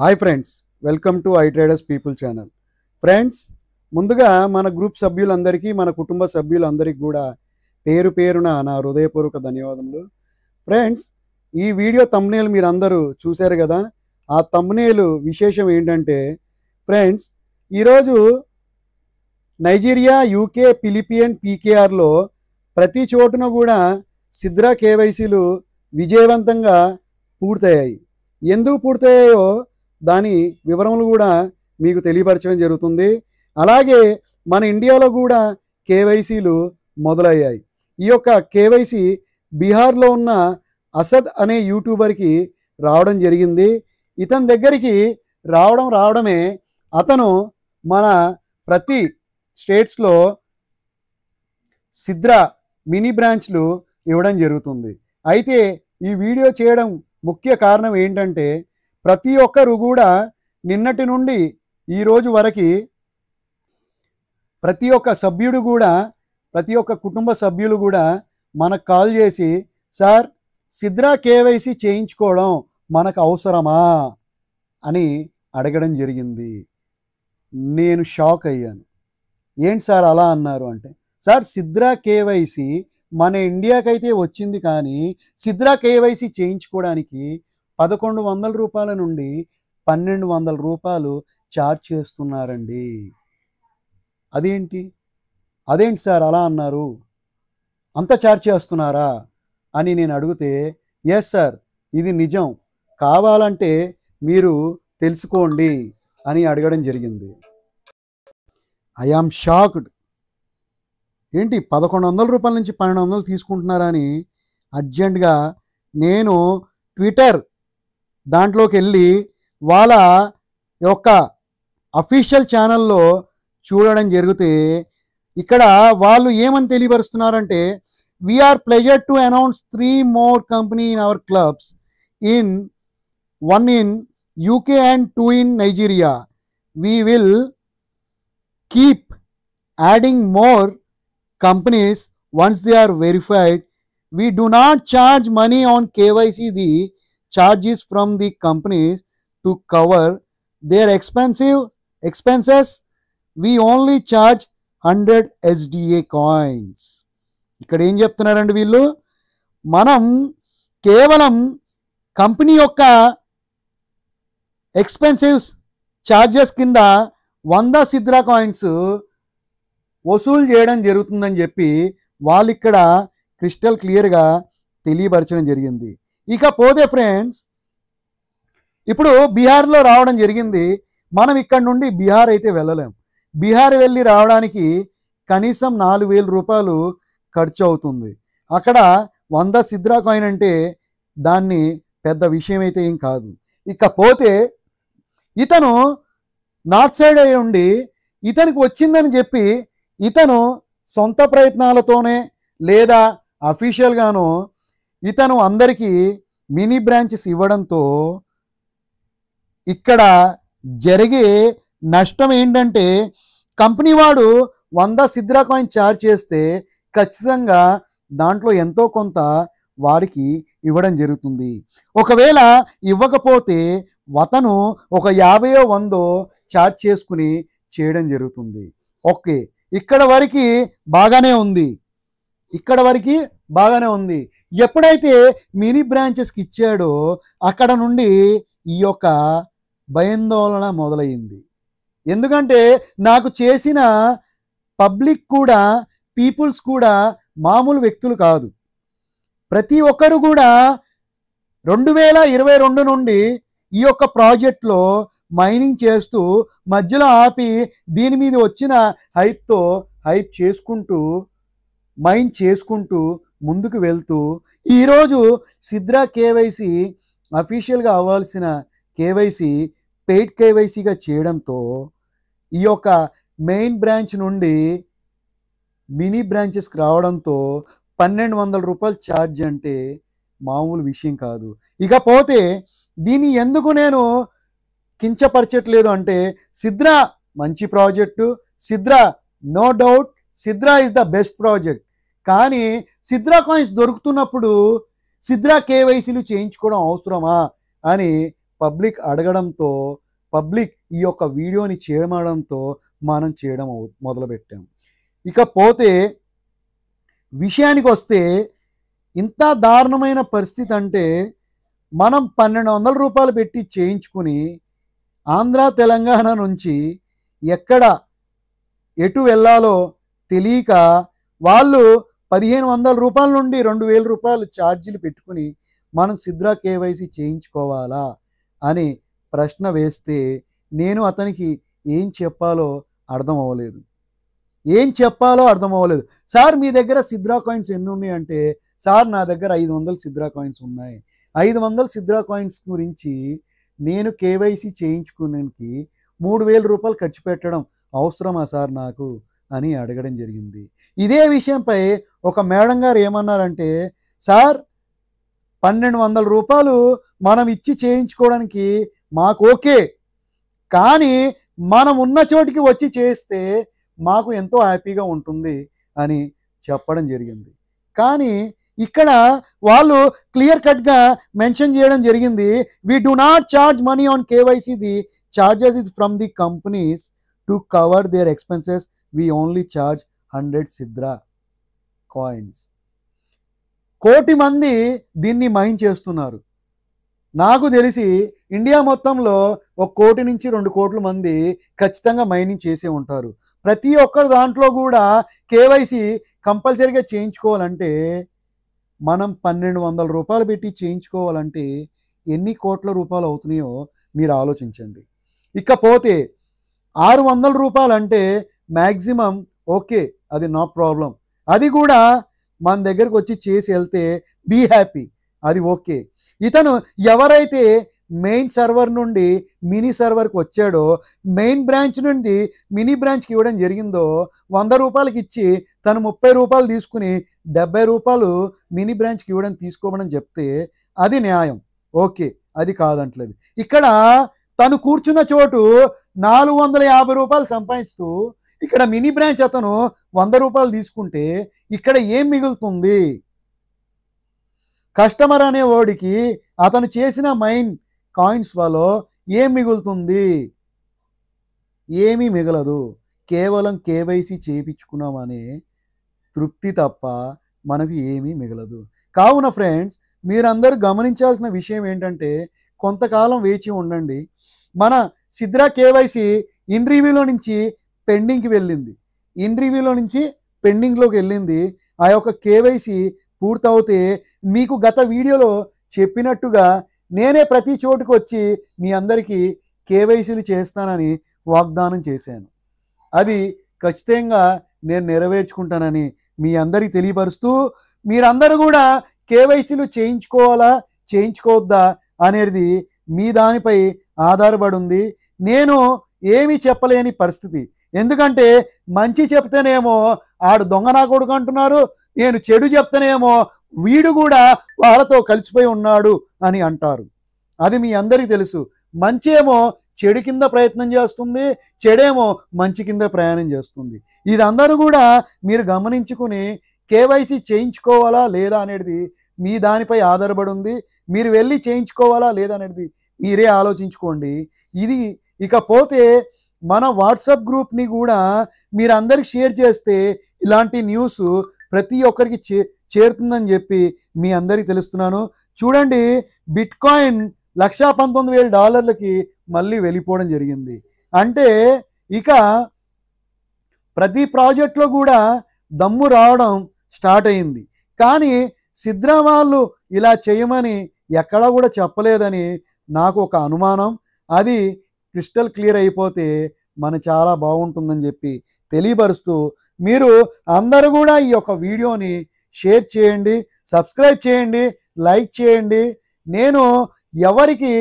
Hi friends, welcome to I traders people channel. Friends, ముందుగా మన group సభ్యులందరికీ, మన కుటుంబ సభ్యులందరికీ కూడా పేరు పేరున నా హృదయపూర్వక ధన్యవాదములు. ఫ్రెండ్స్, ఈ వీడియో థంబ్నెయిల్ మీరు అందరూ చూశారు కదా. ఆ థంబ్నెయిల్ విశేషం ఏంటంటే ఫ్రెండ్స్, ఈరోజు నైజీరియా, యూకే, ఫిలిపియన్, పీకేఆర్లో ప్రతి చోటున కూడా సిద్రా కేవైసీలు విజయవంతంగా పూర్తయ్యాయి. ఎందుకు పూర్తయ్యాయో దాని వివరములు కూడా మీకు తెలియపరచడం జరుగుతుంది. అలాగే మన ఇండియాలో కూడా కేవైసీలు మొదలయ్యాయి. ఈ యొక్క కేవైసీ బీహార్లో ఉన్న అసద్ అనే యూట్యూబర్కి రావడం జరిగింది. ఇతని దగ్గరికి రావడమే అతను మన ప్రతి స్టేట్స్లో సిద్రా మినీ బ్రాంచ్లు ఇవ్వడం జరుగుతుంది. అయితే ఈ వీడియో చేయడం ముఖ్య కారణం ఏంటంటే ప్రతి ఒక్కరు కూడా నిన్నటి నుండి ఈరోజు వరకు ప్రతి ఒక్క సభ్యుడు కూడా, ప్రతి ఒక్క కుటుంబ సభ్యులు కూడా మనకు కాల్ చేసి, సార్ సిద్రా కేవైసీ చేయించుకోవడం మనకు అవసరమా అని అడగడం జరిగింది. నేను షాక్ అయ్యాను. ఏంటి సార్ అలా అన్నారు అంటే, సార్ సిద్రా కేవైసీ మన ఇండియాకైతే వచ్చింది, కానీ సిద్రా కేవైసీ చేయించుకోవడానికి 1100 రూపాయల నుండి 1200 రూపాయలు ఛార్జ్ చేస్తున్నారండి. అదేంటి సార్ అలా అన్నారు, అంత ఛార్జ్ చేస్తున్నారా అని నేను అడిగితే, ఎస్ సార్, ఇది నిజం, కావాలంటే మీరు తెలుసుకోండి అని అడగడం జరిగింది. I am shocked. ఏంటి 1100 రూపాయల నుంచి 1200 తీసుకుంటున్నారని అర్జెంటుగా నేను ట్విట్టర్ దాంట్లోకి వెళ్ళి వాళ్ళ యొక్క అఫీషియల్ ఛానల్లో చూడడం జరిగితే ఇక్కడ వాళ్ళు ఏమని తెలియపరుస్తున్నారంటే, we are pleasure to announce 3 more company in our clubs, 1 in UK and 2 in Nigeria. We will keep adding more companies once they are verified. We do not charge money on KYC. The charges from the companies to cover their expenses. We only charge 100 SDA coins. ఇక్కడ ఏం చెప్తున్నారండి వీళ్ళు, మనం కేవలం company యొక్క ఎక్స్పెన్సివ్స్ charges కింద 100 Sidra coins వసూలు చేయడం జరుగుతుందని చెప్పి వాళ్ళు ఇక్కడ క్రిస్టల్ క్లియర్గా తెలియపరచడం జరిగింది. ఇకపోతే ఫ్రెండ్స్, ఇప్పుడు బీహార్లో రావడం జరిగింది. మనం ఇక్కడ నుండి బీహార్ అయితే వెళ్ళలేం. బీహార్ వెళ్ళి రావడానికి కనీసం 4000 రూపాయలు ఖర్చు అవుతుంది. అక్కడ 100 సిద్రా కాయిన్ అంటే దాన్ని పెద్ద విషయం అయితే ఏం కాదు. ఇకపోతే ఇతను నార్త్ సైడ్ అయి ఉండి ఇతనికి వచ్చిందని చెప్పి ఇతను సొంత ప్రయత్నాలతోనే లేదా అఫీషియల్గానో ఇతను అందరికీ మినీ బ్రాంచెస్ ఇవ్వడంతో ఇక్కడ జరిగే నష్టం ఏంటంటే, కంపెనీ వాడు 100 సిద్రా కాయిన్ ఛార్జ్ చేస్తే ఖచ్చితంగా దాంట్లో ఎంతో కొంత వారికి ఇవ్వడం జరుగుతుంది. ఒకవేళ ఇవ్వకపోతే అతను ఒక 50-100 ఛార్జ్ చేసుకుని చేయడం జరుగుతుంది. ఓకే, ఇక్కడ వరకు బాగానే ఉంది. ఎప్పుడైతే మినీ బ్రాంచెస్కి ఇచ్చాడో అక్కడ నుండి ఈ యొక్క భయాందోళన మొదలైంది. ఎందుకంటే నాకు చేసిన పబ్లిక్ కూడా, పీపుల్స్ కూడా మామూలు వ్యక్తులు కాదు. ప్రతి ఒక్కరు కూడా 2022 నుండి ఈ యొక్క ప్రాజెక్ట్లో మైనింగ్ చేస్తూ మధ్యలో ఆపి దీని మీద వచ్చిన హైప్ చేసుకుంటూ మైన్ చేసుకుంటూ ముందుకు వెళ్తూ ఈరోజు సిద్రా కేవైసీ అఫీషియల్గా అవ్వాల్సిన కేవైసీ పెయిడ్ కేవైసీగా చేయడంతో ఈ యొక్క మెయిన్ బ్రాంచ్ నుండి మినీ బ్రాంచెస్కి రావడంతో 1200 రూపాయలు ఛార్జ్ అంటే మామూలు విషయం కాదు. ఇకపోతే దీన్ని ఎందుకు నేను కించపరచట్లేదు అంటే, సిద్రా మంచి project, Sidra no doubt, Sidra is the best project. కానీ సిద్రా కాయిన్స్ దొరుకుతున్నప్పుడు సిద్రా కేవైసీలు చేయించుకోవడం అవసరమా అని పబ్లిక్ అడగడంతో, పబ్లిక్ ఈ యొక్క వీడియోని చేయడంతో మనం చేయడం మొదలుపెట్టాం. ఇకపోతే విషయానికి వస్తే ఇంత దారుణమైన పరిస్థితి అంటే, మనం 1200 రూపాయలు పెట్టి చేయించుకుని ఆంధ్ర తెలంగాణ నుంచి ఎటు వెళ్ళాలో తెలియక వాళ్ళు 1500 రూపాయల నుండి 2000 రూపాయలు ఛార్జీలు పెట్టుకుని మనం సిద్రా కేవైసీ చేయించుకోవాలా అని ప్రశ్న వేస్తే నేను అతనికి ఏం చెప్పాలో అర్థం అవ్వలేదు. సార్ మీ దగ్గర సిద్రా కాయిన్స్ ఎన్ని ఉన్నాయి అంటే, సార్ నా దగ్గర 500 సిద్రా కాయిన్స్ ఉన్నాయి. 500 సిద్రా కాయిన్స్ గురించి నేను కేవైసీ చేయించుకోవడానికి 3000 రూపాయలు ఖర్చు పెట్టడం అవసరమా సార్ నాకు అని అడగడం జరిగింది. ఇదే విషయంపై ఒక మేడం గారు ఏమన్నారంటే, సార్ 1200 రూపాయలు మనం ఇచ్చి చేయించుకోవడానికి మాకు ఓకే, కానీ మనం ఉన్న చోటికి వచ్చి చేస్తే మాకు ఎంతో హ్యాపీగా ఉంటుంది అని చెప్పడం జరిగింది. కానీ ఇక్కడ వాళ్ళు క్లియర్ కట్గా మెన్షన్ చేయడం జరిగింది, we do not charge money on KYC, the charges is from the companies to cover their expenses, we only charge 100 Sidra coins. కోటి మంది దీన్ని మైన్ చేస్తున్నారు. నాకు తెలిసి ఇండియా మొత్తంలో 1 కోటి నుంచి 2 కోట్ల మంది ఖచ్చితంగా మైనింగ్ చేసే ఉంటారు. ప్రతి ఒక్కరు దాంట్లో కూడా కేవైసీ కంపల్సరీగా చేయించుకోవాలంటే మనం 1200 రూపాయలు పెట్టి చేయించుకోవాలంటే ఎన్ని కోట్ల రూపాయలు అవుతున్నాయో మీరు ఆలోచించండి. ఇకపోతే 600 రూపాయలు అంటే మ్యాక్సిమం ఓకే, అది నో ప్రాబ్లం, అది కూడా మన దగ్గరకు వచ్చి చేసి వెళ్తే బీ హ్యాపీ, అది ఓకే. ఇతను ఎవరైతే మెయిన్ సర్వర్ నుండి మినీ సర్వర్కి వచ్చాడో, మెయిన్ బ్రాంచ్ నుండి మినీ బ్రాంచ్కి ఇవ్వడం జరిగిందో, 100 రూపాయలకి ఇచ్చి తను 30 రూపాయలు తీసుకుని 70 రూపాయలు మినీ బ్రాంచ్కి తీసుకోవడం చెప్తే అది న్యాయం, ఓకే, అది కాదంటలేదు. ఇక్కడ తను కూర్చున్న చోటు 450 రూపాయలు సంపాదిస్తూ ఇక్కడ మినీ బ్రాంచ్ అతను 100 రూపాయలు తీసుకుంటే ఇక్కడ ఏం మిగులుతుంది? కస్టమర్ అనే వాడికి అతను చేసిన మైన్ కాయిన్స్ వల్ల ఏం మిగులుతుంది? ఏమీ మిగలదు. కేవలం కేవైసీ చేయించుకున్నామనే తృప్తి తప్ప మనకు ఏమీ మిగలదు. కావున ఫ్రెండ్స్, మీరందరూ గమనించాల్సిన విషయం ఏంటంటే, కొంతకాలం వేచి ఉండండి. మన సిద్రా కేవైసీ ఇన్ రివ్యూలో నుంచి పెండింగ్కి వెళ్ళింది, పెండింగ్లోకి వెళ్ళింది. ఆ యొక్క కేవైసీ పూర్తవుతే మీకు గత వీడియోలో చెప్పినట్టుగా నేనే ప్రతి చోటుకు వచ్చి మీ అందరికీ కేవైసీలు చేస్తానని వాగ్దానం చేశాను. అది ఖచ్చితంగా నేను నెరవేర్చుకుంటానని మీ అందరికీ తెలియపరుస్తూ, మీరందరూ కూడా కేవైసీలు చేయించుకోవాలా చేయించుకోవద్దా అనేది మీ దానిపై ఆధారపడి ఉంది. నేను ఏమీ చెప్పలేని పరిస్థితి. ఎందుకంటే మంచి చెప్తేనేమో ఆడు దొంగ నా కొడుకు అంటున్నారు, నేను చెడు చెప్తేనేమో వీడు కూడా వాళ్ళతో కలిసిపోయి ఉన్నాడు అని అంటారు. అది మీ అందరికీ తెలుసు. మంచేమో చెడు కింద ప్రయత్నం చేస్తుంది, చెడేమో మంచి కింద ప్రయాణం చేస్తుంది. ఇది అందరూ కూడా మీరు గమనించుకుని కేవైసీ చేయించుకోవాలా లేదా అనేది మీ దానిపై ఆధారపడి ఉంది. మీరు వెళ్ళి చేయించుకోవాలా లేదా అనేది మీరే ఆలోచించుకోండి. ఇది ఇకపోతే మన వాట్సాప్ గ్రూప్ని కూడా మీరు అందరికి షేర్ చేస్తే ఇలాంటి న్యూస్ ప్రతి ఒక్కరికి చేరుతుందని చెప్పి మీ అందరికీ తెలుస్తున్నాను. చూడండి, బిట్ కాయిన్ $119,000 మళ్ళీ వెళ్ళిపోవడం జరిగింది. అంటే ఇక ప్రతి ప్రాజెక్ట్లో కూడా దమ్ము రావడం స్టార్ట్ అయింది. కానీ సిద్రా వాళ్ళు ఇలా చేయమని ఎక్కడా కూడా చెప్పలేదని నాకు ఒక అనుమానం. అది క్రిస్టల్ క్లియర్ అయిపోతే మన చాలా బాగుంటుందని చెప్పి తెలియపరుస్తూ, మీరు అందరూ కూడా ఈ యొక్క వీడియోని షేర్ చేయండి, సబ్స్క్రైబ్ చేయండి, లైక్ చేయండి. నేను ఎవరికి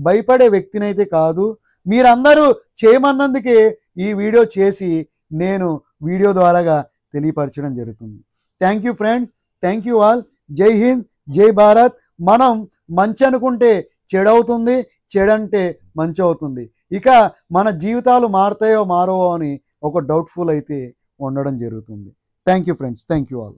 భయపడే వ్యక్తినైతే కాదు. మీరందరూ చేయమన్నందుకే ఈ వీడియో చేసి నేను వీడియో ద్వారాగా తెలియపరచడం జరుగుతుంది. Thank you friends, thank you all. జై హింద్, జై భారత్. మనం మంచి అనుకుంటే చెడవుతుంది, చెడంటే మంచి అవుతుంది. ఇక మన జీవితాలు మారతాయో మారవో అని ఒక డౌట్ఫుల్ అయితే ఉండడం జరుగుతుంది. Thank you friends, thank you all.